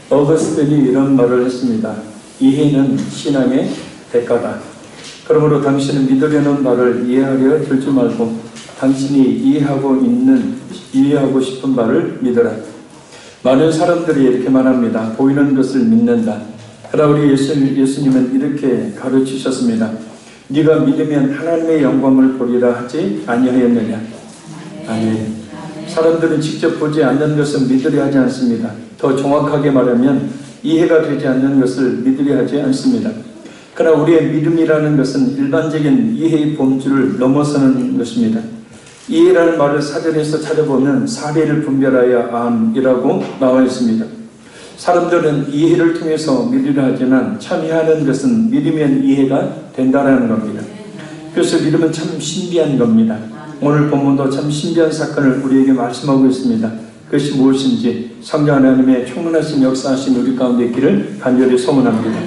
어거스틴이 이런 말을 했습니다. 이해는 신앙의 대가다. 그러므로 당신은 믿으려는 바를 이해하려 들지 말고 당신이 이해하고 싶은 바를 믿어라. 많은 사람들이 이렇게 말합니다. 보이는 것을 믿는다. 그러나 우리 예수님은 이렇게 가르치셨습니다. 네가 믿으면 하나님의 영광을 보리라 하지 아니하였느냐. 아멘. 사람들은 직접 보지 않는 것은 믿으려 하지 않습니다. 더 정확하게 말하면 이해가 되지 않는 것을 믿으려 하지 않습니다. 그러나 우리의 믿음이라는 것은 일반적인 이해의 범주를 넘어서는 것입니다. 이해라는 말을 사전에서 찾아보면 사례를 분별하여 암이라고 나와 있습니다. 사람들은 이해를 통해서 믿으려 하지만 참여하는 것은 믿으면 이해가 된다는 겁니다. 그래서 믿음은 참 신비한 겁니다. 오늘 본문도 참 신비한 사건을 우리에게 말씀하고 있습니다. 그것이 무엇인지 성령 하나님의 총론하신 역사하신 우리 가운데 있기를 간절히 소원합니다.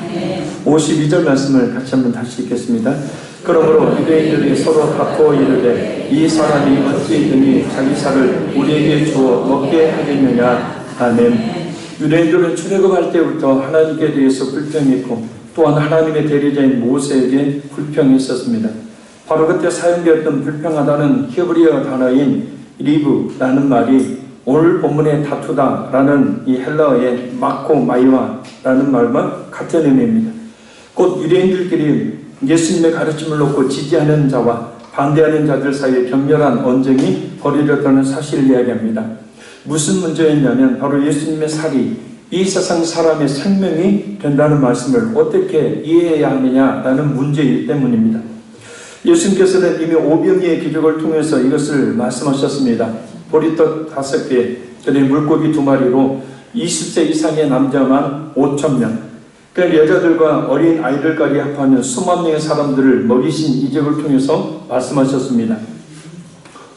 52절 말씀을 같이 한번 다시 읽겠습니다. 그러므로 유대인들이 서로 다투어 이르되 이 사람이 어찌 자기 살을 우리에게 주어 먹게 하겠느냐. 아멘. 유대인들은 출애굽할 때부터 하나님께 대해서 불평했고 또한 하나님의 대리자인 모세에게 불평했었습니다. 바로 그때 사용되었던 불평하다는 히브리어 단어인 리브라는 말이 오늘 본문의 다투다라는 이 헬라어의 마코마이와라는 말과 같은 의미입니다. 곧 유대인들끼리 예수님의 가르침을 놓고 지지하는 자와 반대하는 자들 사이에 격렬한 언쟁이 벌어졌다는 사실을 이야기합니다. 무슨 문제였냐면 바로 예수님의 살이 이 세상 사람의 생명이 된다는 말씀을 어떻게 이해해야 하느냐라는 문제이기 때문입니다. 예수님께서는 이미 오병이의 기적을 통해서 이것을 말씀하셨습니다. 보리떡 5개, 그리고 물고기 2마리로 20세 이상의 남자만 5,000명, 그 여자들과 어린 아이들까지 합하면 수만 명의 사람들을 먹이신 이적을 통해서 말씀하셨습니다.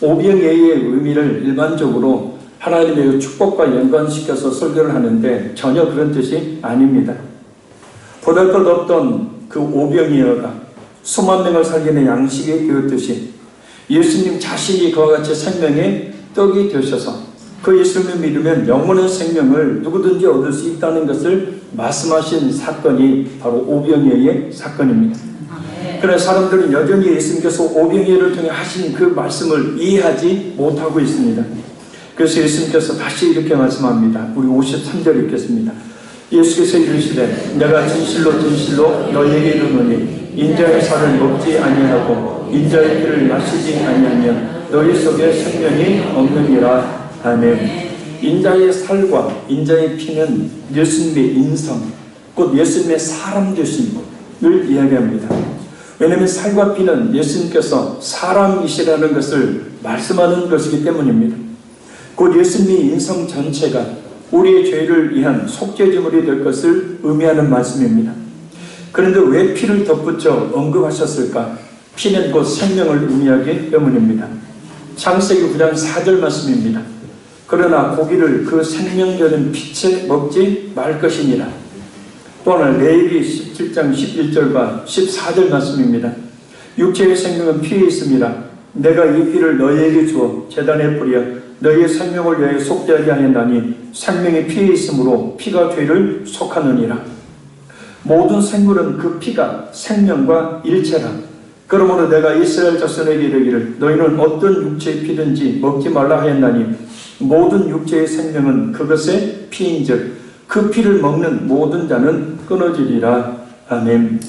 오병이의 의미를 일반적으로 하나님의 축복과 연관시켜서 설교를 하는데 전혀 그런 뜻이 아닙니다. 보잘것없던 그 오병이어가 수만 명을 살리는 양식이 되었듯이 예수님 자신이 그와 같이 생명의 떡이 되셔서 그 예수님을 믿으면 영원한 생명을 누구든지 얻을 수 있다는 것을 말씀하신 사건이 바로 오병이어의 사건입니다. 그러나 사람들은 여전히 예수님께서 오병이어를 통해 하신 그 말씀을 이해하지 못하고 있습니다. 그래서 예수님께서 다시 이렇게 말씀합니다. 우리 53절 읽겠습니다. 예수께서 이르시되 내가 진실로 너희에게 이르노니 인자의 살을 먹지 아니하고 인자의 피를 마시지 아니하면 너희 속에 생명이 없느니라. 아멘. 인자의 살과 인자의 피는 예수님의 인성, 곧 예수님의 사람 되심을 이야기합니다. 왜냐하면 살과 피는 예수님께서 사람이시라는 것을 말씀하는 것이기 때문입니다. 곧 예수님의 인성 전체가 우리의 죄를 위한 속죄제물이 될 것을 의미하는 말씀입니다. 그런데 왜 피를 덧붙여 언급하셨을까? 피는 곧 생명을 의미하기 때문입니다. 창세기 9장 4절 말씀입니다. 그러나 고기를 그 생명되는 피채 먹지 말 것이니라. 또한 레위기 17장 11절과 14절 말씀입니다. 육체의 생명은 피에 있습니다. 내가 이 피를 너희에게 주어 제단에 뿌려 너희의 생명을 위하여 속죄하게 하였나니 생명이 피에 있으므로 피가 죄를 속하느니라. 모든 생물은 그 피가 생명과 일체라. 그러므로 내가 이스라엘 자손에게 이르기를 너희는 어떤 육체의 피든지 먹지 말라 하였나니 모든 육체의 생명은 그것의 피인즉 그 피를 먹는 모든 자는 끊어지리라. 아멘.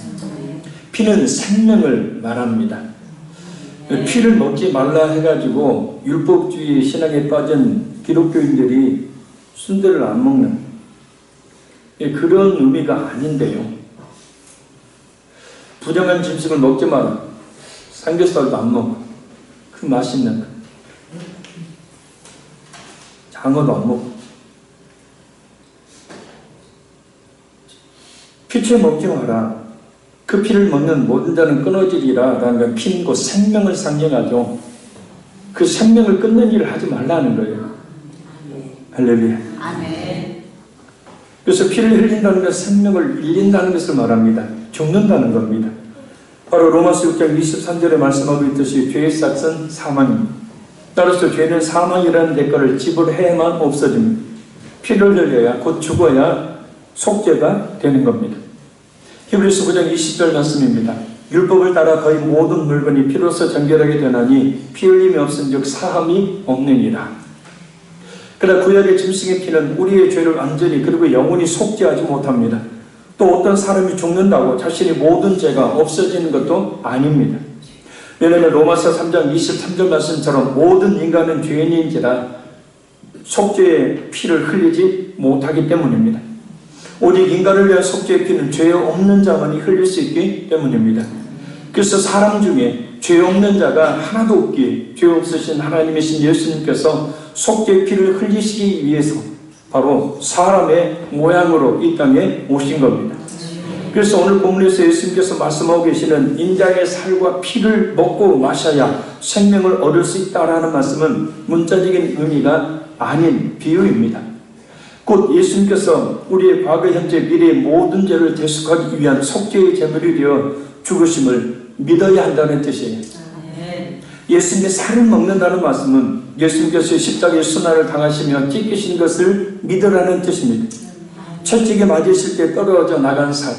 피는 생명을 말합니다. 피를 먹지 말라 해가지고 율법주의 신앙에 빠진 기독교인들이 순대를 안 먹는 그런 의미가 아닌데요. 부정한 짐승을 먹지 마라. 삼겹살도 안 먹어. 그 맛있는 거. 장어도 안 먹어. 피채 먹지 마라. 그 피를 먹는 모든 자는 끊어지리라. 라는 건 피는 곧 생명을 상징하죠. 그 생명을 끊는 일을 하지 말라는 거예요. 할렐루야. 아멘. 그래서 피를 흘린다는 것은 생명을 잃는다는 것을 말합니다. 죽는다는 겁니다. 바로 로마서 6장 23절에 말씀하고 있듯이 죄의 삭은 사망입니다. 따라서 죄는 사망이라는 대가를 지불해야만 없어집니다. 피를 흘려야 곧 죽어야 속죄가 되는 겁니다. 히브리서 9장 20절 말씀입니다. 율법을 따라 거의 모든 물건이 피로써 정결하게 되나니 피 흘림이 없은즉 사함이 없느니라. 그러나 구약의 짐승의 피는 우리의 죄를 완전히 그리고 영원히 속죄하지 못합니다. 또 어떤 사람이 죽는다고 자신의 모든 죄가 없어지는 것도 아닙니다. 왜냐하면 로마서 3장 23절 말씀처럼 모든 인간은 죄인인지라 속죄의 피를 흘리지 못하기 때문입니다. 오직 인간을 위한 속죄의 피는 죄 없는 자만이 흘릴 수 있기 때문입니다. 그래서 사람 중에 죄 없는 자가 하나도 없기에 죄 없으신 하나님이신 예수님께서 속죄의 피를 흘리시기 위해서 바로 사람의 모양으로 이 땅에 오신 겁니다. 그래서 오늘 본문에서 예수님께서 말씀하고 계시는 인자의 살과 피를 먹고 마셔야 생명을 얻을 수 있다라는 말씀은 문자적인 의미가 아닌 비유입니다. 곧 예수님께서 우리의 과거, 현재, 미래의 모든 죄를 대속하기 위한 속죄의 제물이 되어 죽으심을 믿어야 한다는 뜻이에요. 예수님의 살을 먹는다는 말씀은 예수님께서 십자가의 순환을 당하시며 찢기신 것을 믿으라는 뜻입니다. 채찍에 맞으실 때 떨어져 나간 살,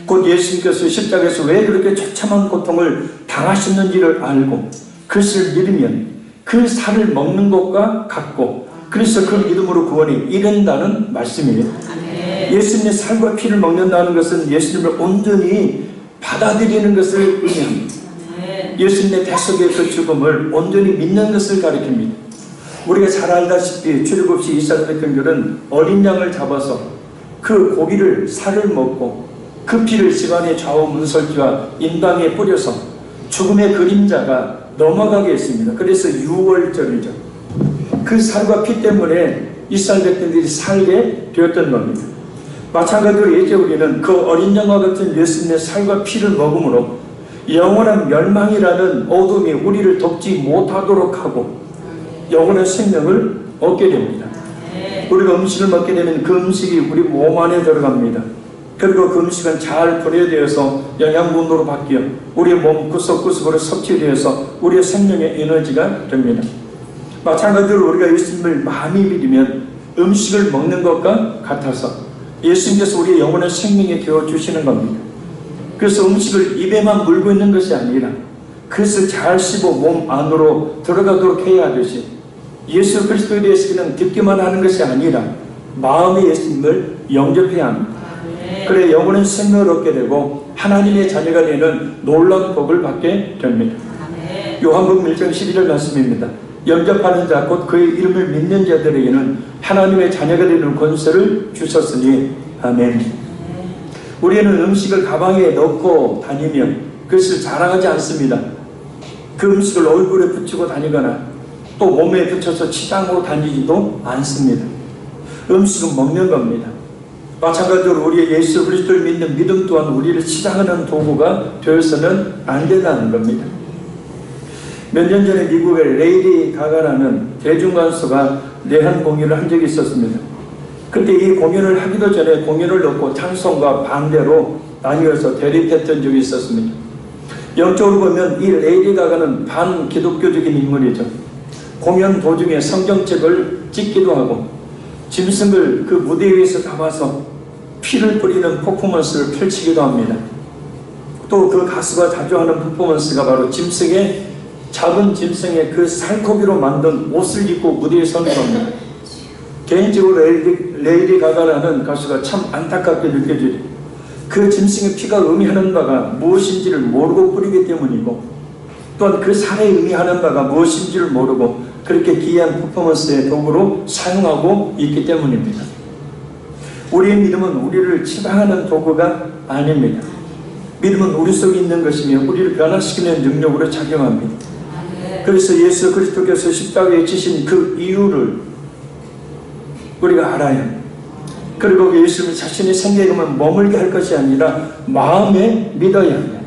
곧 예수님께서 십자가에서 왜 그렇게 처참한 고통을 당하셨는지를 알고 그것을 믿으면 그 살을 먹는 것과 같고, 그래서 그 믿음으로 구원이 이른다는 말씀이에요. 예수님의 살과 피를 먹는다는 것은 예수님을 온전히 받아들이는 것을 의미합니다. 예수님의 대속의 그 죽음을 온전히 믿는 것을 가리킵니다. 우리가 잘 알다시피 출애굽시 이스라엘 백성들은 어린 양을 잡아서 그 고기를 살을 먹고 그 피를 집안의 좌우 문설주와 인방에 뿌려서 죽음의 그림자가 넘어가게 했습니다. 그래서 유월절이죠. 그 살과 피 때문에 이스라엘 백성들이 살게 되었던 겁니다. 마찬가지로 이제 우리는 그 어린 양과 같은 예수님의 살과 피를 먹음으로 영원한 멸망이라는 어둠이 우리를 덮지 못하도록 하고 영원한 생명을 얻게 됩니다. 우리가 음식을 먹게 되면 그 음식이 우리 몸 안에 들어갑니다. 그리고 그 음식은 잘 분해되어서 영양분으로 바뀌어 우리의 몸 구석구석으로 섭취되어서 우리의 생명의 에너지가 됩니다. 마찬가지로 우리가 예수님을 많이 믿으면 음식을 먹는 것과 같아서 예수님께서 우리의 영혼의 생명이 되어주시는 겁니다. 그래서 음식을 입에만 물고 있는 것이 아니라 그것을 잘 씹어 몸 안으로 들어가도록 해야 하듯이 예수 그리스도에 대해서 그냥 듣기만 하는 것이 아니라 마음의 예수님을 영접해야 합니다. 그래 영혼의 생명을 얻게 되고 하나님의 자녀가 되는 놀라운 복을 받게 됩니다. 요한복음 1장 12절 말씀입니다. 영접하는 자 곧 그의 이름을 믿는 자들에게는 하나님의 자녀가 되는 권세를 주셨으니 아멘. 우리는 음식을 가방에 넣고 다니면 그것을 자랑하지 않습니다. 그 음식을 얼굴에 붙이고 다니거나 또 몸에 붙여서 치장으로 다니지도 않습니다. 음식은 먹는 겁니다. 마찬가지로 우리의 예수 그리스도를 믿는 믿음 또한 우리를 치장하는 도구가 되어서는 안 된다는 겁니다. 몇 년 전에 미국의 레이디 가가라는 대중가수가 내한 공연을 한 적이 있었습니다. 그때 이 공연을 하기도 전에 공연을 넣고 찬송과 반대로 나뉘어서 대립했던 적이 있었습니다. 영적으로 보면 이 레이디 가가는 반기독교적인 인물이죠. 공연 도중에 성경책을 찍기도 하고 짐승을 그 무대 위에서 담아서 피를 뿌리는 퍼포먼스를 펼치기도 합니다. 또 그 가수가 자주 하는 퍼포먼스가 바로 작은 짐승의 그 살코기로 만든 옷을 입고 무대에 서는 겁니다. 개인적으로 레이디 가가라는 가수가 참 안타깝게 느껴져요. 그 짐승의 피가 의미하는 바가 무엇인지를 모르고 뿌리기 때문이고 또한 그 살에 의미하는 바가 무엇인지를 모르고 그렇게 귀한 퍼포먼스의 도구로 사용하고 있기 때문입니다. 우리의 믿음은 우리를 치장하는 도구가 아닙니다. 믿음은 우리 속에 있는 것이며 우리를 변화시키는 능력으로 작용합니다. 그래서 예수 그리스도께서 십자가에 지신 그 이유를 우리가 알아야 합니다. 그리고 예수님이 자신의 생명을 머물게 할 것이 아니라 마음에 믿어야 합니다.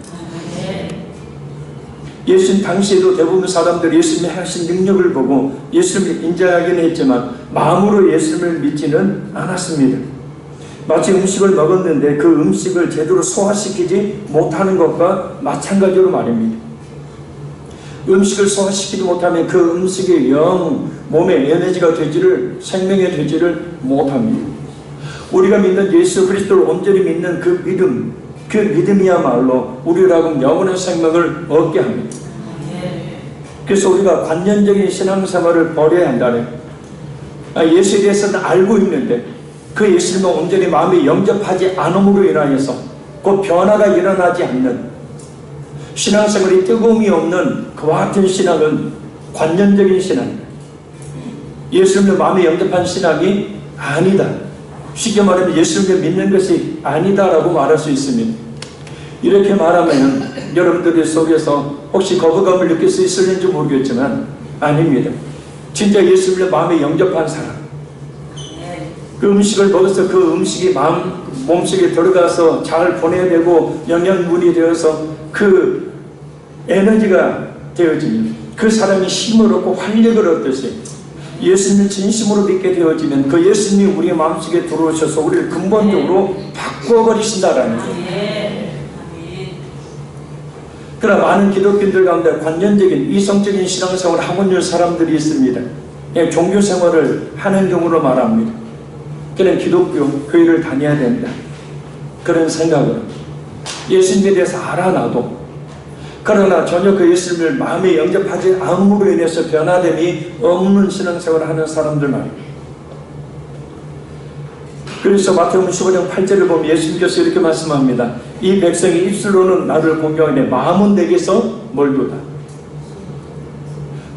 예수님 당시에도 대부분 사람들이 예수님이 하신 능력을 보고 예수님을 인정하긴 했지만 마음으로 예수님을 믿지는 않았습니다. 마치 음식을 먹었는데 그 음식을 제대로 소화시키지 못하는 것과 마찬가지로 말입니다. 음식을 소화시키지 못하면 그 음식이 영 몸에 에너지가 되지를 생명이 되지를 못합니다. 우리가 믿는 예수 그리스도를 온전히 믿는 그 믿음이야말로 우리라고 영원한 생명을 얻게 합니다. 그래서 우리가 관념적인 신앙생활을 버려야 한다는, 예수에 대해서는 알고 있는데 그 예수님을 온전히 마음에 영접하지 않음으로 인하여서 그 변화가 일어나지 않는 신앙생활이 뜨거움이 없는 그와 같은 신앙은 관념적인 신앙, 예수님을 마음에 영접한 신앙이 아니다. 쉽게 말하면 예수님을 믿는 것이 아니다라고 말할 수 있습니다. 이렇게 말하면 여러분들의 속에서 혹시 거부감을 느낄 수 있을는지 모르겠지만 아닙니다. 진짜 예수님을 마음에 영접한 사람, 그 음식을 먹어서 그 음식이 몸속에 들어가서 잘 보내야 되고 영양분이 되어서 그 에너지가 되어지면 그 사람이 힘을 얻고 활력을 얻듯이 예수님을 진심으로 믿게 되어지면 그 예수님이 우리의 마음속에 들어오셔서 우리를 근본적으로 바꿔버리신다라는 거예요. 그러나 많은 기독교인들 가운데 관념적인 이성적인 신앙생활을 하고 있는 사람들이 있습니다. 종교생활을 하는 경우로 말합니다. 그는 기독교 교회를 다녀야 된다, 그런 생각으로 예수님에 대해서 알아놔도 그러나 전혀 그 예수님을 마음에 영접하지 않음으로 인해서 변화됨이 없는 신앙생활을 하는 사람들 말입니다. 그래서 마태복음 15장 8절을 보면 예수님께서 이렇게 말씀합니다. 이 백성이 입술로는 나를 공경하되 마음은 내게서 멀도다.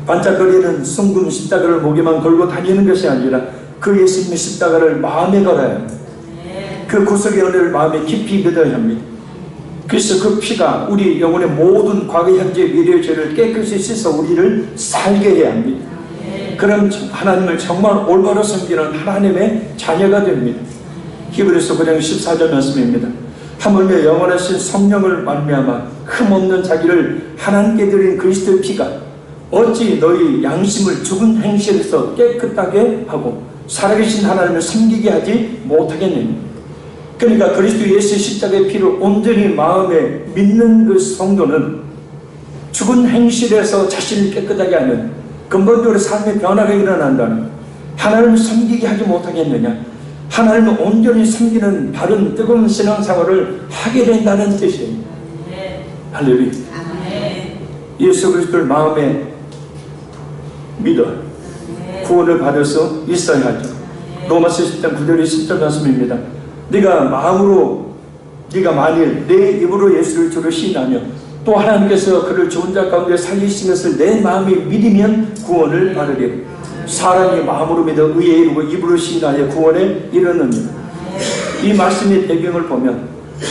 반짝거리는 순금 십자가를 목에만 걸고 다니는 것이 아니라 그 예수님의 십자가를 마음에 걸어야 합니다. 그 구속의 은혜를 마음에 깊이 믿어야 합니다. 그래서 그 피가 우리 영혼의 모든 과거, 현재, 미래의 죄를 깨끗이 씻어 우리를 살게 해야 합니다. 그럼 하나님을 정말 올바로 섬기는 하나님의 자녀가 됩니다. 히브리서 9장 14절 말씀입니다. 하물며 영원하신 성령을 말미암아 흠없는 자기를 하나님께 드린 그리스도의 피가 어찌 너희 양심을 죽은 행실에서 깨끗하게 하고 살아계신 하나님을 섬기게 하지 못하겠느냐. 그러니까 그리스도 예수의 십자가의 피를 온전히 마음에 믿는 그 성도는 죽은 행실에서 자신을 깨끗하게 하는 근본적으로 삶의 변화가 일어난다는, 하나님을 섬기게 하지 못하겠느냐, 하나님을 온전히 섬기는 바른 뜨거운 신앙생활을 하게 된다는 뜻이에요. 할렐루야. 예수 그리스도를 마음에 믿어 구원을 받을 수 있어야 하죠. 로마서 10장 9절 10절 말씀입니다. 네가 만일 내 입으로 예수를 주로 시인하며 또 하나님께서 그를 죽은 자 가운데 살리신 것을 내 마음에 믿으면 구원을 받으리라. 사람이 마음으로 믿어 의에 이르고 입으로 시인하여 구원에 이르느니라. 이 말씀의 배경을 보면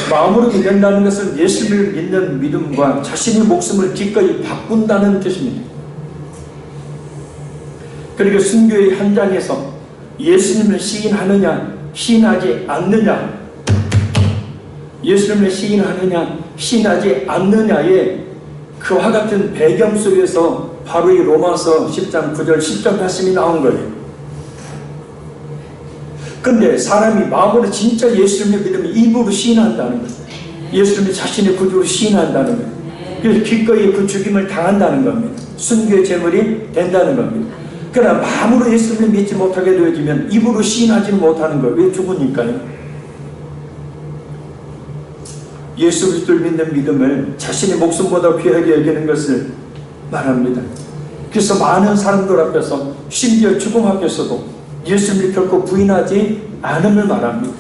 마음으로 믿는다는 것은 예수를 믿는 믿음과 자신의 목숨을 기꺼이 바꾼다는 뜻입니다. 그리고 순교의 현장에서 예수님을 시인하느냐 시인하지 않느냐, 예수님을 시인하느냐 시인하지 않느냐의 그와 같은 배경 속에서 바로 이 로마서 10장 9절 10절 말씀이 나온 거예요. 근데 사람이 마음으로 진짜 예수님을 믿으면 입으로 시인한다는 거예요. 예수님이 자신의 구주로 시인한다는 거예요. 그래서 기꺼이 그 죽임을 당한다는 겁니다. 순교의 제물이 된다는 겁니다. 그러나 마음으로 예수님을 믿지 못하게 되어지면 입으로 시인하지는 못하는 거예요. 왜? 죽으니까요. 예수 그리스도를 믿는 믿음을 자신의 목숨보다 귀하게 여기는 것을 말합니다. 그래서 많은 사람들 앞에서 심지어 죽음 앞에서도 예수님을 결코 부인하지 않음을 말합니다.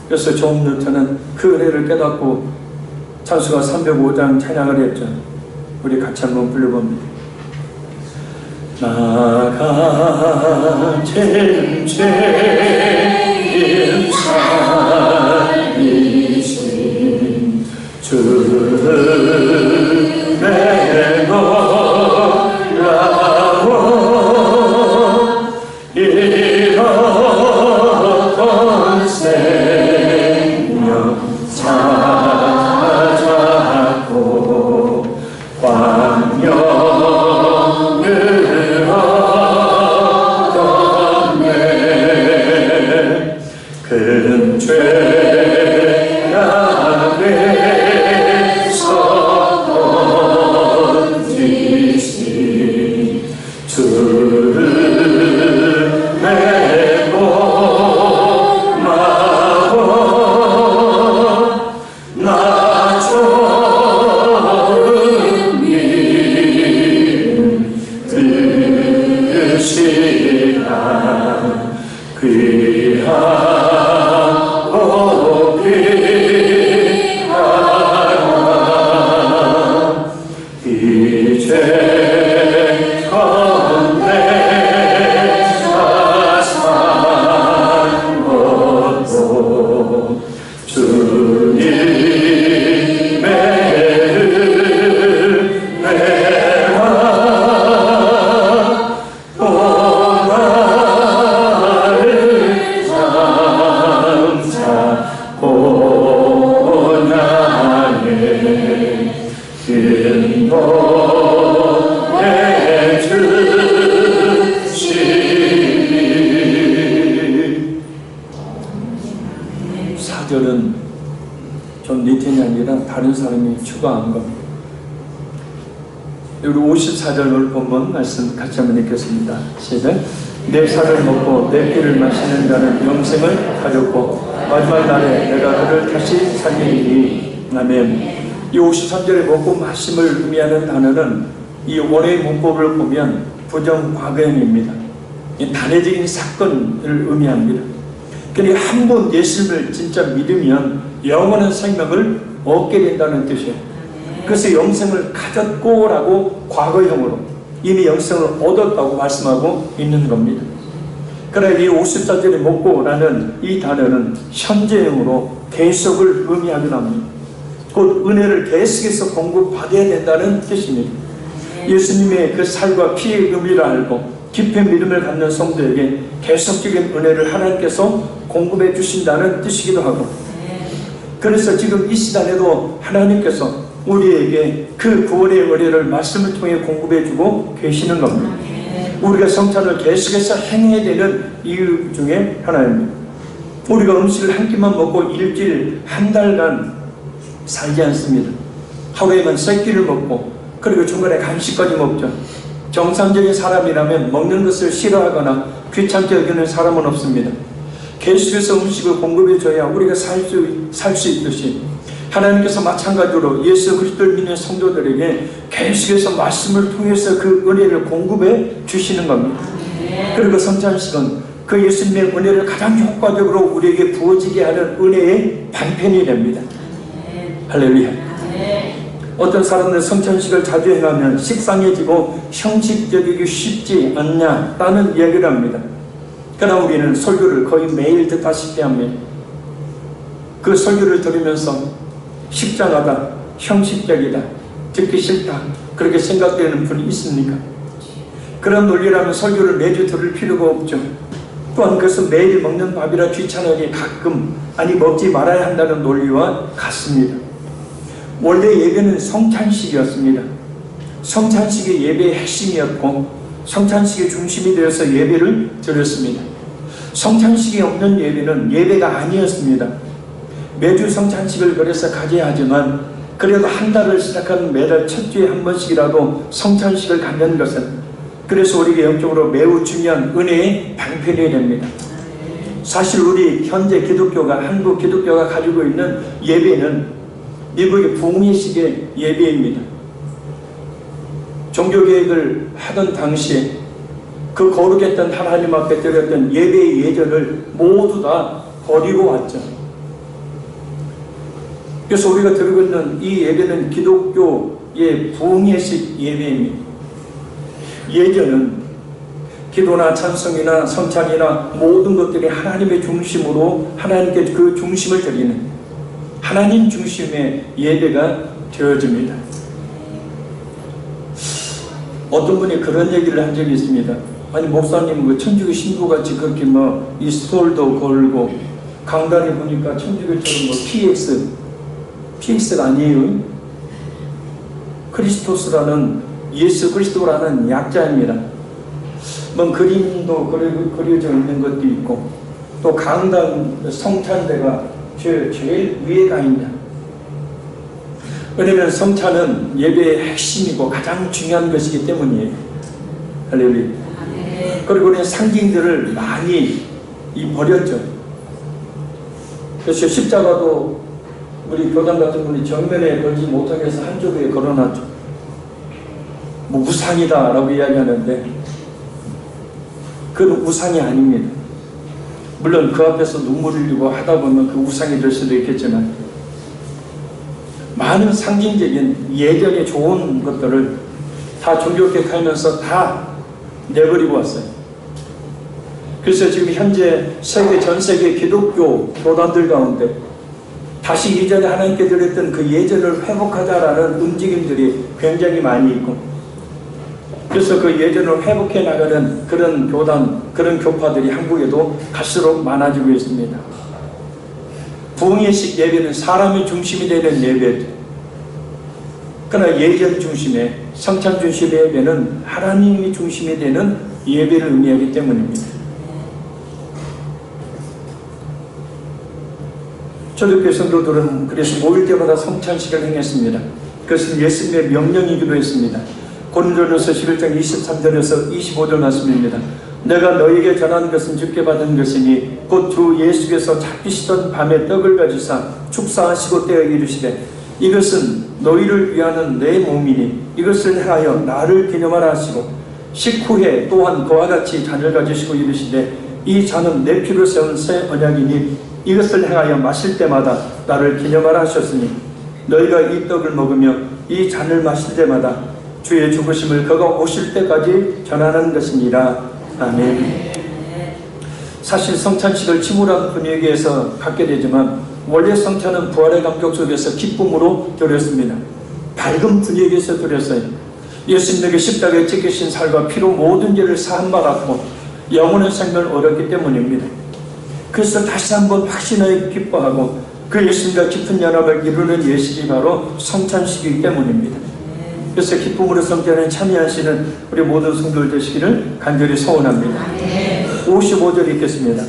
그래서 존 뉴턴은 그 은혜를 깨닫고 찬수가 305장 찬양을 했죠. 우리 같이 한번 불러봅니다. 나가진 죄인 살리신 주의 노라고 잃었던 생명 찾았고 광명을 얻었네. 큰 죄가 돼서 번지신 주를 메고 귀하고 귀하라 이제 건네 사산 것도 주님의 은혜라 오나를 장차 고난에 인도해 주시니. 4절은 존 니텐이 아니라 다른 사람이 추가한 겁니다. 우리 54절을 본문 말씀 같이 한번 읽겠습니다. 시작. 내 살을 먹고 내 피를 마시는 자는 영생을 가졌고 마지막 날에 내가 그를 다시 살리리니. 아멘. 이 53절의 먹고 마심을 의미하는 단어는 이 원어의 문법을 보면 부정과거형입니다. 이 단회적인 사건을 의미합니다. 그러니까 한 번 예수님을 진짜 믿으면 영원한 생명을 얻게 된다는 뜻이에요. 그래서 영생을 가졌고 라고 과거형으로 이미 영생을 얻었다고 말씀하고 있는 겁니다. 그러나 이 54절에 먹고 라는 이 단어는 현재형으로 계속을 의미하긴 합니다. 곧 은혜를 계속해서 공급받아야 된다는 뜻입니다. 예수님의 그 살과 피의 의미를 알고 깊은 믿음을 갖는 성도에게 계속적인 은혜를 하나님께서 공급해 주신다는 뜻이기도 하고, 그래서 지금 이 시간에도 하나님께서 우리에게 그 구원의 은혜를 말씀을 통해 공급해 주고 계시는 겁니다. 우리가 성찬을 계속해서 행해야 되는 이유 중에 하나입니다. 우리가 음식을 한 끼만 먹고 일주일 한 달간 살지 않습니다. 하루에만 3끼를 먹고 그리고 중간에 간식까지 먹죠. 정상적인 사람이라면 먹는 것을 싫어하거나 귀찮게 여기는 사람은 없습니다. 계속해서 음식을 공급해 줘야 우리가 살 수 있듯이 하나님께서 마찬가지로 예수 그리스도를 믿는 성도들에게 계속해서 말씀을 통해서 그 은혜를 공급해 주시는 겁니다. 그리고 성찬식은 그 예수님의 은혜를 가장 효과적으로 우리에게 부어지게 하는 은혜의 방편이 됩니다. 할렐루야. 어떤 사람들은 성찬식을 자주 행하면 식상해지고 형식적이기 쉽지 않냐라는 이야기를 합니다. 그러나 우리는 설교를 거의 매일 듣다시피 합니다. 그 설교를 들으면서 식상하다, 형식적이다, 듣기 싫다 그렇게 생각되는 분이 있습니까? 그런 논리라면 설교를 매주 들을 필요가 없죠. 또한 그것은 매일 먹는 밥이라 귀찮으니 가끔 아니 먹지 말아야 한다는 논리와 같습니다. 원래 예배는 성찬식이었습니다. 성찬식이 예배의 핵심이었고 성찬식의 중심이 되어서 예배를 드렸습니다. 성찬식이 없는 예배는 예배가 아니었습니다. 매주 성찬식을 그래서 가져야 하지만 그래도 한 달을 시작하는 매달 첫 주에 한 번씩이라도 성찬식을 갖는 것은 그래서 우리에게 영적으로 매우 중요한 은혜의 방편이 됩니다. 사실 우리 현재 기독교가 한국 기독교가 가지고 있는 예배는 미국의 부흥회식의 예배입니다. 종교개혁을 하던 당시에 그 거룩했던 하나님 앞에 드렸던 예배의 예전을 모두 다 버리고 왔죠. 그래서 우리가 드리고 있는 이 예배는 기독교의 부흥회식 예배입니다. 예전은 기도나 찬송이나 성찬이나 모든 것들이 하나님의 중심으로 하나님께 그 중심을 드리는 하나님 중심의 예배가 되어집니다. 어떤 분이 그런 얘기를 한 적이 있습니다. 아니 목사님 그 천주교 신부같이 그렇게 뭐 이 스톨도 걸고 강단에 보니까 천주교처럼 뭐 PX가 아니에요. 크리스토스라는 예수 그리스도라는 약자입니다. 뭐 그림도 그려져 있는 것도 있고 또 강단 성찬대가 제일 위에 가 있냐. 왜냐하면 성찬은 예배의 핵심이고 가장 중요한 것이기 때문이에요. 할렐루야. 그리고 우리는 상징들을 많이 버렸죠. 그래서 십자가도 우리 교단 같은 분이 정면에 걸지 못하게 해서 한쪽에 걸어놨죠. 뭐 우상이다 라고 이야기하는데 그건 우상이 아닙니다. 물론 그 앞에서 눈물을 흘리고 하다 보면 그 우상이 될 수도 있겠지만 많은 상징적인 예전의 좋은 것들을 다 종교개혁 하면서 다 내버리고 왔어요. 그래서 지금 현재 전 세계 기독교 교단들 가운데 다시 이전에 하나님께 드렸던 그 예전을 회복하자라는 움직임들이 굉장히 많이 있고, 그래서 그 예전을 회복해 나가는 그런 교단, 그런 교파들이 한국에도 갈수록 많아지고 있습니다. 부흥의식 예배는 사람이 중심이 되는 예배죠. 그러나 예전 중심의, 성찬 중심의 예배는 하나님이 중심이 되는 예배를 의미하기 때문입니다. 초대교회 성도들은 그래서 모일 때마다 성찬식을 행했습니다. 그것은 예수님의 명령이기도 했습니다. 고린도전서 11장 23절에서 25절 말씀입니다. 내가 너에게 전한 것은 주께 받은 것이니 곧 주 예수께서 잡히시던 밤에 떡을 가지사 축사하시고 떼어 이르시되 이것은 너희를 위하는 내 몸이니 이것을 행하여 나를 기념하라 하시고 식후에 또한 그와 같이 잔을 가지시고 이르시되 이 잔은 내 피로 세운 새 언약이니 이것을 행하여 마실 때마다 나를 기념하라 하셨으니 너희가 이 떡을 먹으며 이 잔을 마실 때마다 주의 죽으심을 그가 오실 때까지 전하는 것이니라. 아멘. 사실 성찬식을 침울한 분위기에서 갖게 되지만 원래 성찬은 부활의 감격 속에서 기쁨으로 드렸습니다. 밝은 분위기에서 드렸어요. 예수님에게 십자가에 찍히신 살과 피로 모든 죄를 사함받았고 영원한 생명을 얻었기 때문입니다. 그래서 다시 한번 확신하여 기뻐하고 그 예수님과 깊은 연합을 이루는 예식이 바로 성찬식이기 때문입니다. 그래서 기쁨으로 성찬에 참여하시는 우리 모든 성도들 되시기를 간절히 소원합니다. 55절 읽겠습니다.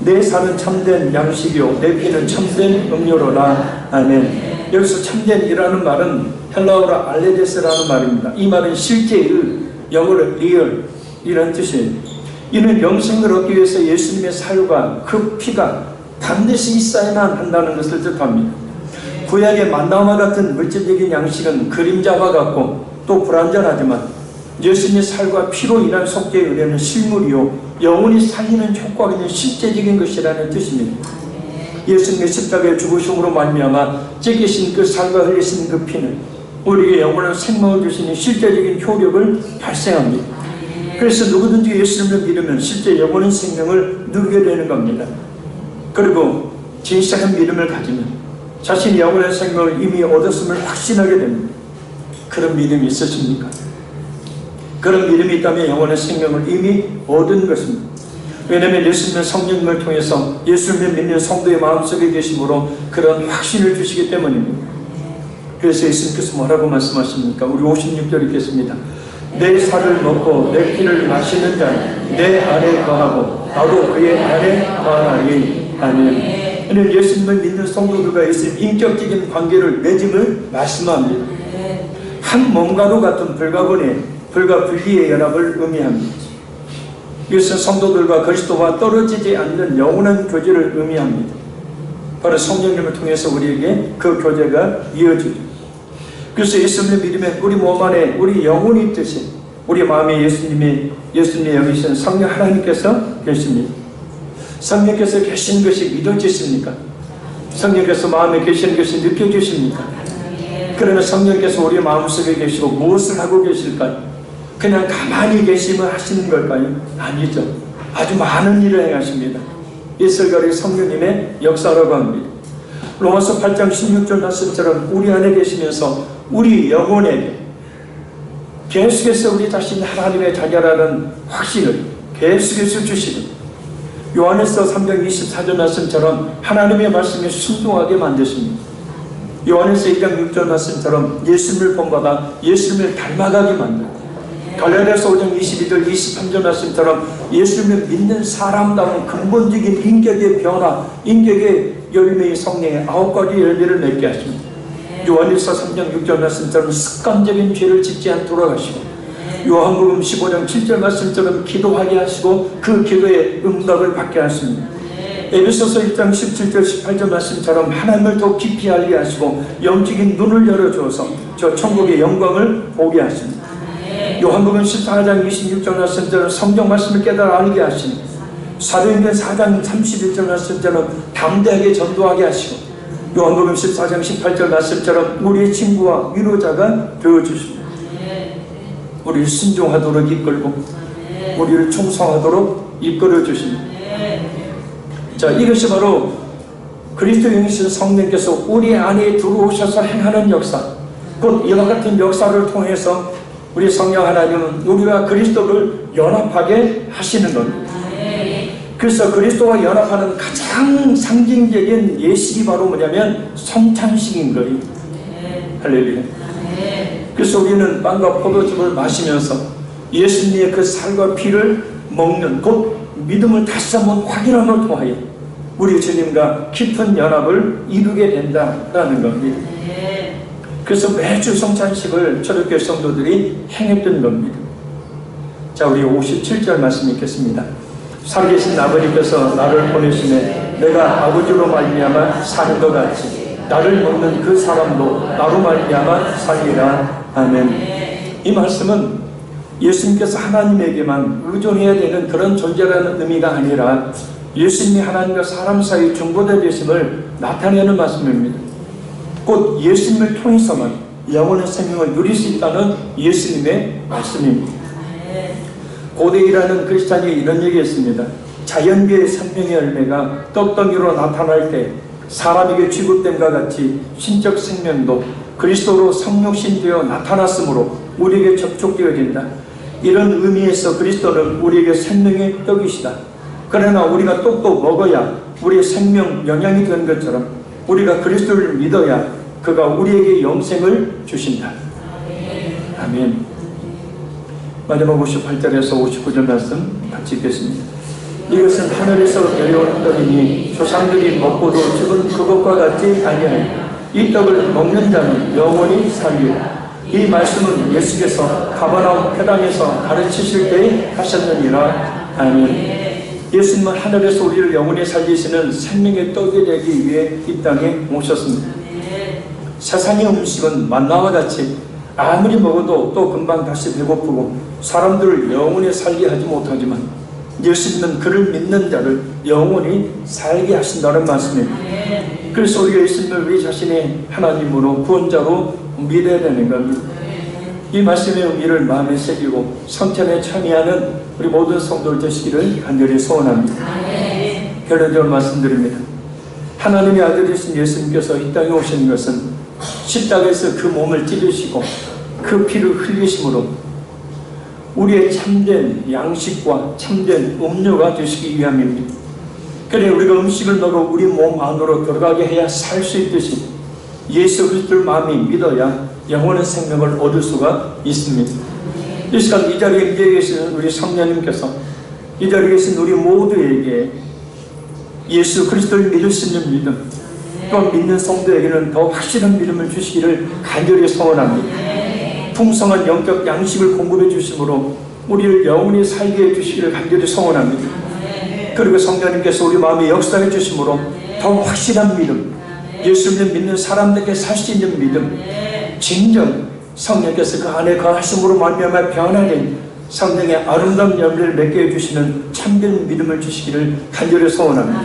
내 살은 참된 양식이요 내 피는 참된 음료로라. 아멘. 여기서 참된이라는 말은 헬라어로 알레데스라는 말입니다. 이 말은 실제의, 영어로 리얼 이라는 뜻이에요. 이는 영생을 얻기 위해서 예수님의 살과 그 피가 반드시 있어야만 한다는 것을 뜻합니다. 구약의 만나와 같은 물질적인 양식은 그림자와 같고 또 불완전하지만 예수님의 살과 피로 인한 속죄의 은혜는 실물이요 영원히 살리는 효과가 있는 실제적인 것이라는 뜻입니다. 예수님의 십자가의 죽으심으로 말미암아 찢기신 그 살과 흘리신 그 피는 우리에게 영원한 생명을 주시는 실제적인 효력을 발생합니다. 그래서 누구든지 예수님을 믿으면 실제 영원한 생명을 누리게 되는 겁니다. 그리고 진실한 믿음을 가지면 자신이 영원한 생명을 이미 얻었음을 확신하게 됩니다. 그런 믿음이 있으십니까? 그런 믿음이 있다면 영원한 생명을 이미 얻은 것입니다. 왜냐하면 예수님은 성령님을 통해서 예수님을 믿는 성도의 마음속에 계심으로 그런 확신을 주시기 때문입니다. 그래서 예수님께서 뭐라고 말씀하십니까? 우리 56절 읽겠습니다. 내 살을 먹고 내 피를 마시는 자는 내 안에 거하고 나도 그의 안에 거하나니. 아멘. 이는 예수님을 믿는 성도들과 예수님 인격적인 관계를 맺음을 말씀합니다. 한 몸과도 같은 불과 분리의 연합을 의미합니다. 이것은 성도들과 그리스도와 떨어지지 않는 영원한 교제를 의미합니다. 바로 성령님을 통해서 우리에게 그 교제가 이어지죠. 그래서 예수님을 믿으면 우리 몸 안에 우리 영혼이 있듯이 우리 마음에 예수님이 여기신 성령 하나님께서 계십니다. 성령께서 계신 것이 믿어지십니까? 성령께서 마음에 계시는 것이 느껴지십니까? 그러나 성령께서 우리 마음속에 계시고 무엇을 하고 계실까요? 그냥 가만히 계시면 하시는 걸까요? 아니죠. 아주 많은 일을 행하십니다. 이슬가리 성령님의 역사라고 합니다. 로마서 8장 16절 말씀처럼 우리 안에 계시면서 우리 영혼에게 계속해서 우리 자신이 하나님의 자녀라는 확신을 계속해서 주시고 요한에서 3장 24절 말씀처럼 하나님의 말씀에 순종하게 만드십니다. 요한에서 2장 6절 말씀처럼 예수님을 본받아 예수님을 닮아가게 만듭니다. 갈라디아서 5장 22절 23절 말씀처럼 예수님을 믿는 사람다운 근본적인 인격의 변화, 인격의 열매의 성령의 9가지 열매를 맺게 하십니다. 요한일서 3장 6절 말씀처럼 습관적인 죄를 짓지 않도록 하시고 요한복음 15장 7절 말씀처럼 기도하게 하시고 그 기도의 응답을 받게 하십니다. 에베소서 1장 17절 18절 말씀처럼 하나님을 더 깊이 알게 하시고 영적인 눈을 열어주어서 저 천국의 영광을 보게 하십니다. 요한복음 14장 26절 말씀처럼 성경 말씀을 깨달아 알게 하시니 사도행전 4장 31절 말씀처럼 담대하게 전도하게 하시고, 요한복음 14장 18절 말씀처럼 우리의 친구와 위로자가 되어주십니다. 우리를 순종하도록 이끌고 우리를 충성하도록 이끌어 주십니다. 자, 이것이 바로 그리스도 영이신 성령께서 우리 안에 들어오셔서 행하는 역사, 곧 이와 같은 역사를 통해서 우리 성령 하나님은 우리와 그리스도를 연합하게 하시는 겁니다. 그래서 그리스도와 연합하는 가장 상징적인 예식이 바로 뭐냐면 성찬식인 거예요. 할렐루야. 그래서 우리는 빵과 포도즙을 마시면서 예수님의 그 살과 피를 먹는, 곧 믿음을 다시 한번 확인함을 통하여 우리 주님과 깊은 연합을 이루게 된다라는 겁니다. 그래서 매주 성찬식을 초대교회 성도들이 행했던 겁니다. 자, 우리 57절 말씀 읽겠습니다. 살아계신 아버지께서 나를 보내시매 내가 아버지로 말미암아 사는 것 같이 나를 먹는 그 사람도 나로 말미암아 살리라. 아멘. 이 말씀은 예수님께서 하나님에게만 의존해야 되는 그런 존재라는 의미가 아니라 예수님이 하나님과 사람 사이 중보자 되심을 나타내는 말씀입니다. 곧 예수님을 통해서만 영원의 생명을 누릴 수 있다는 예수님의 말씀입니다. 고대이라는 크리스찬이 이런 얘기했습니다. 자연계의 생명의 열매가 떡덩이로 나타날 때 사람에게 취급됨과 같이 신적 생명도 그리스도로 성육신 되어 나타났으므로 우리에게 접촉되어진다. 이런 의미에서 그리스도는 우리에게 생명의 떡이시다. 그러나 우리가 떡도 먹어야 우리의 생명 영양이 되는 것처럼 우리가 그리스도를 믿어야 그가 우리에게 영생을 주신다. 아멘. 마지막 58절에서 59절 말씀 같이 읽겠습니다. 이것은 하늘에서 내려오는 떡이니 조상들이 먹고도 죽은 그것과 같지 아니하니 이 떡을 먹는 자는 영원히 살리라. 이 말씀은 예수께서 가버나움 회당에서 가르치실 때에 하셨느니라. 아멘. 예수님은 하늘에서 우리를 영원히 살리시는 생명의 떡이 되기 위해 이 땅에 오셨습니다. 세상의 음식은 만나와 같이 아무리 먹어도 또 금방 다시 배고프고 사람들을 영원히 살게 하지 못하지만 예수님은 그를 믿는 자를 영원히 살게 하신다는 말씀입니다. 그래서 우리가 예수님을 우리 자신의 하나님으로 구원자로 믿어야 되는 겁니다. 이 말씀의 의미를 마음에 새기고 성찬에 참여하는 우리 모든 성도들 되시기를 간절히 소원합니다. 결론적으로 말씀드립니다. 하나님의 아들이신 예수님께서 이 땅에 오신 것은 십자가에서 그 몸을 찢으시고 그 피를 흘리심으로 우리의 참된 양식과 참된 음료가 되시기 위함입니다. 그래 우리가 음식을 먹어 우리 몸 안으로 들어가게 해야 살 수 있듯이 예수 그리스도를 마음이 믿어야 영원한 생명을 얻을 수가 있습니다. 이 시간 이 자리에 계신 우리 성령님께서 이 자리에 계신 우리 모두에게 예수 그리스도를 믿을 수 있는 믿음, 또 믿는 성도에게는 더 확실한 믿음을 주시기를 간절히 소원합니다. 풍성한 영적 양식을 공급해 주심으로 우리를 영원히 살게 해 주시기를 간절히 소원합니다. 그리고 성령님께서 우리 마음에 역사해 주심으로 더 확실한 믿음, 예수님을 믿는 사람들에게 살 수 있는 믿음, 진정 성령께서 그 안에 거하심으로 말미암아 변화된 성령의 아름다운 열매를 맺게 해주시는 참된 믿음을 주시기를 간절히 소원합니다.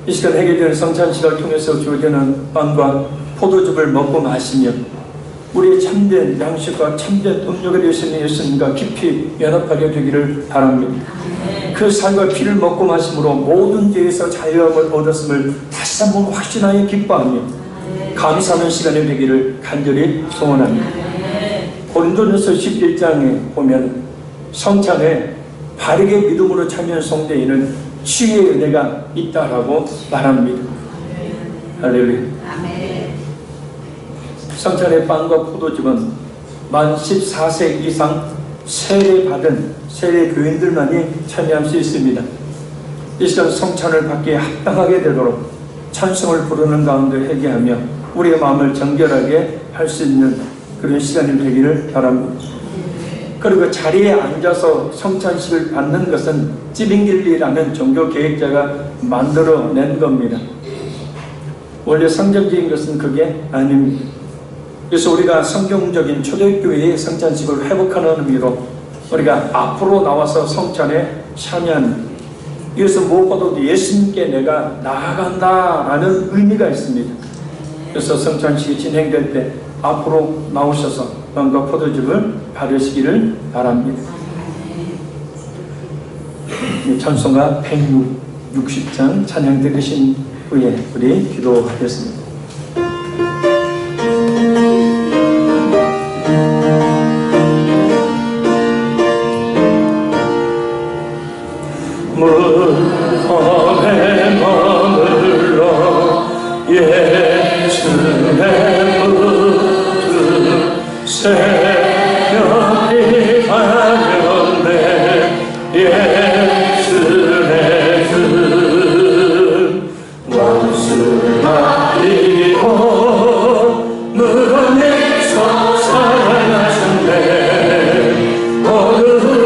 이 시간 회개되는 성찬식을 통해서 주어지는 빵과 포도즙을 먹고 마시며 우리의 참된 양식과 참된 음료가 되시는 예수님과 깊이 연합하게 되기를 바랍니다. 그 살과 피를 먹고 마심으로 모든 죄에서 자유함을 얻었음을 다시 한번 확신하여 기뻐하며 감사하는 시간이 되기를 간절히 소원합니다. 고린도전서 11장에 보면 성찬에 바르게 믿음으로 참여한 성도에는 치유의 은혜가 있다라고 말합니다. 할렐루야. 성찬의 빵과 포도즙은 만 14세 이상 세례받은 세례 교인들만이 참여할 수 있습니다. 이 시간 성찬을 받기에 합당하게 되도록 찬송을 부르는 가운데 회개하며 우리의 마음을 정결하게 할 수 있는 그런 시간이 되기를 바랍니다. 그리고 자리에 앉아서 성찬식을 받는 것은 찌빙길리라는 종교 계획자가 만들어낸 겁니다. 원래 성경적인 것은 그게 아닙니다. 그래서 우리가 성경적인 초대교회의 성찬식을 회복하는 의미로 우리가 앞으로 나와서 성찬에 참여하는, 이것은 무엇보다도 예수님께 내가 나아간다라는 의미가 있습니다. 그래서 성찬식이 진행될 때 앞으로 나오셔서 빵과 포도즙을 바르시기를 바랍니다. 찬송가 160장 찬양 들으신 후에 우리 기도하겠습니다. 물범에 머물러 예수의 무드 새벽이 가렸네. 예수의 그 원수 가리고 물어내서 살아나셨네. 어둠을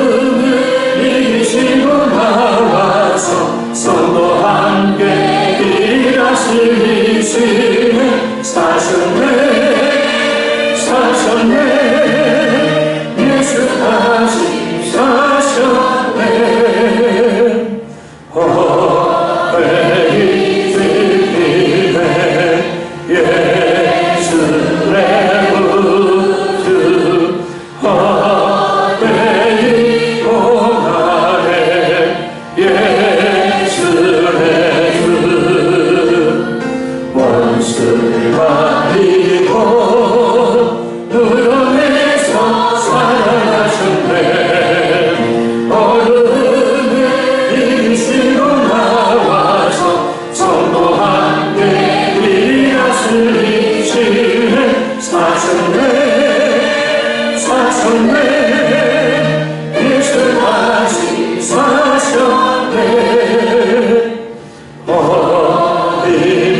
이기시고 나와서 성도 함께 일하시네. 사셨네. 예수까지 사셨네. 허회이 들리네. 예수의 무드 허회이 공하네. 예수의 그 원수를 가리고 물어내서 살아나셨네. 어른을 이기시고 나와서 성도 함께 일하시네. 사셨네. 예수까지 사셨네. 어디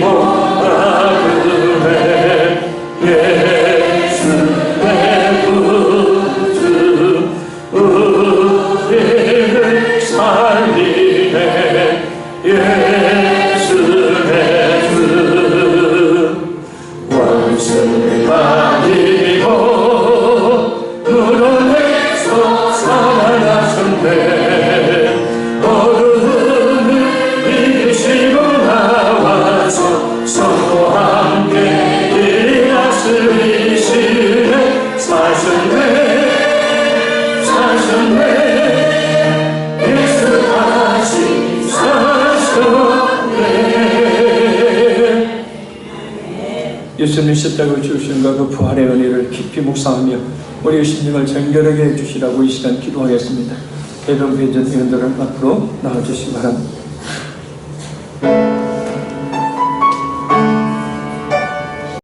못하네. 예수의 구주 우리를 살리네. 예수의 주 원수를 가리고 물어내서 살아나셨네. 어른을 이기시고 나와서 성도 함께 일하시네. 사셨네. 예수까지 사셨네. 예수님 십자가를 주신 그 부활의 은혜를 깊이 묵상하며 우리의 심령을 정결하게 해주시라고 이 시간 기도하겠습니다. 대변 회전 위원들을 앞으로 나와주시기 바랍니다.